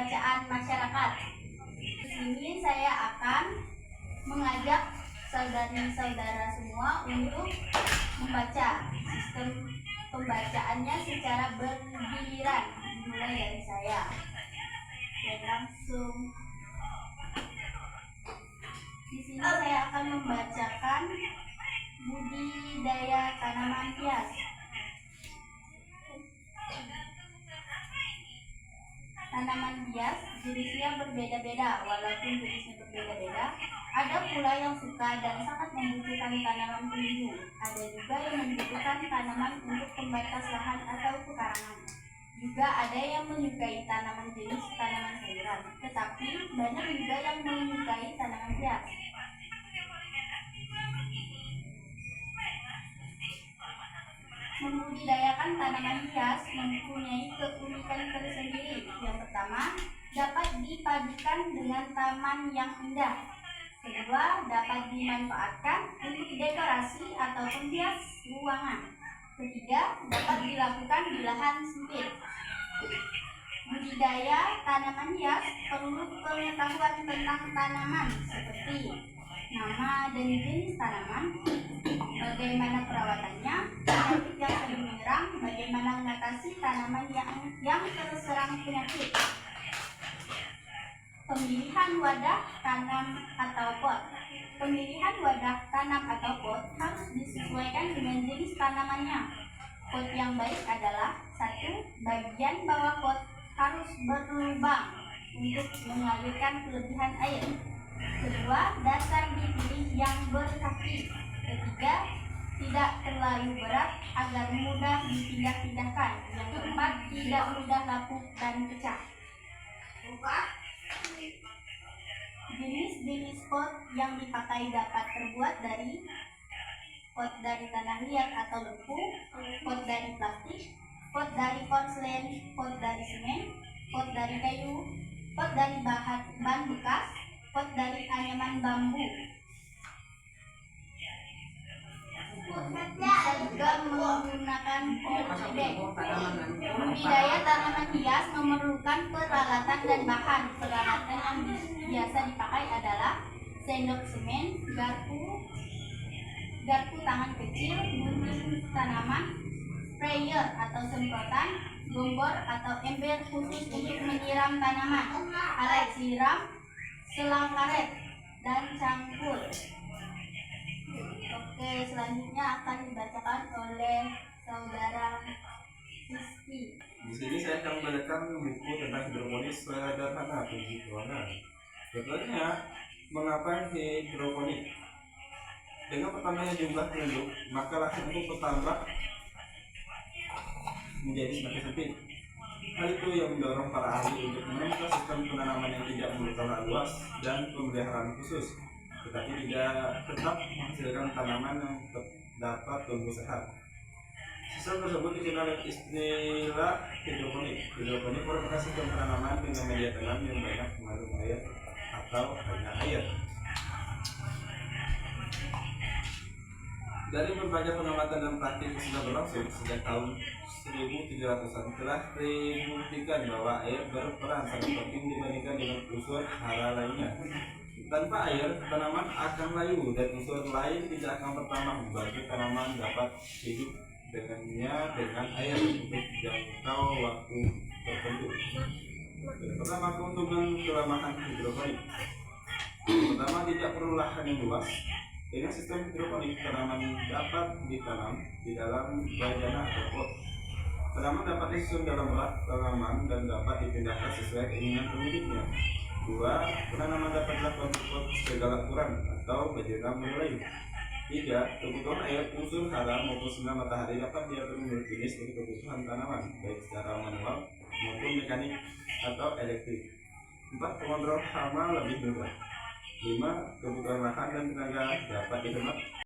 bacaan masyarakat. Di sini saya akan mengajak saudari-saudara semua untuk membaca. Sistem pembacaannya secara bergiliran, dimulai dari saya. Dan langsung di sini saya akan membacakan budidaya tanaman hias. Tanaman hias jenisnya berbeda-beda. Walaupun jenisnya berbeda-beda, ada pula yang suka dan sangat membutuhkan tanaman pelindung. Ada juga yang membutuhkan tanaman untuk pembatas lahan atau pekarangan. Juga ada yang menyukai tanaman jenis tanaman sayuran. Tetapi banyak juga yang menyukai tanaman hias. Membudidayakan tanaman hias mempunyai keunikan tersendiri. Yang pertama, dapat dipadukan dengan taman yang indah. Kedua, dapat dimanfaatkan untuk dekorasi atau penghias ruangan. Ketiga, dapat dilakukan di lahan sempit. Budidaya tanaman hias perlu pengetahuan tentang tanaman seperti nama dan jenis tanaman, bagaimana perawatannya, penyakit yang sering menyerang, bagaimana mengatasi tanaman yang terserang penyakit. Pemilihan wadah tanam atau pot. Pemilihan wadah tanam atau pot harus disesuaikan dengan jenis tanamannya. Pot yang baik adalah: 1. Bagian bawah pot harus berlubang untuk mengalirkan kelebihan air. Kedua, dasar dipilih yang berkaki. Ketiga, tidak terlalu berat agar mudah dipindah-pindahkan. Yang keempat, tidak mudah lapuk dan pecah. Jenis-jenis pot yang dipakai dapat terbuat dari pot dari tanah liat atau lempu, pot dari plastik, pot dari porselen, pot dari semen, pot dari kayu, pot dari ban bekas, pot dari anyaman bambu. Bisa juga menggunakan polydeck. Budidaya tanaman hias memerlukan peralatan dan bahan. Peralatan yang biasa dipakai adalah sendok semen, garpu tangan kecil, gunting tanaman, sprayer atau semprotan, gombor atau ember khusus untuk menyiram tanaman, alat siram, selang karet, dan cangkul. Oke, selanjutnya akan dibacakan oleh saudara Rizky. Di sini saya akan membacakan buku tentang hidroponik sederhana tinggi ruangan. Contohnya, mengapa hidroponik? Dengan pertamanya jumlah penduduk, maka lahan itu bertambah menjadi semakin sempit. Hal itu yang mendorong para ahli untuk menemukan sistem penanaman yang tidak memerlukan lahan luas dan pemeliharaan khusus, tetapi tidak tetap menghasilkan tanaman yang dapat tumbuh sehat. Sistem tersebut dikenal dengan istilah hidroponik. Hidroponik merupakan sistem penanaman dengan media tanam yang banyak mengandung air atau hanya air. Dari berbagai pengamatan dan praktik yang sudah berlangsung sejak tahun 1700-an telah dibuktikan bahwa air berperan sangat penting dibandingkan dengan unsur hara lainnya. Tanpa air, tanaman akan layu dan unsur lain tidak akan bertambah. Bagi tanaman dapat hidup dengan air untuk jangka waktu tertentu. Pertama, keuntungan kelemahan hidroponik. Pertama, tidak perlu lahan yang luas. Dengan sistem hidroponik, tanaman dapat ditanam di dalam bajana atau pot. Tanaman dapat disusun dalam bak tanaman dan dapat dipindahkan sesuai keinginan pemiliknya. 2. Penanaman dapat dilakukan di pot segala ukuran atau bajana lain. 3. Kebutuhan air, unsur hara maupun sinar matahari dapat diatur menurut jenis untuk kebutuhan tanaman, baik secara manual maupun mekanik atau elektrik. 4. Pengontrol hama lebih mudah. 5. Kebutuhan lahan dan tenaga dapat dihemat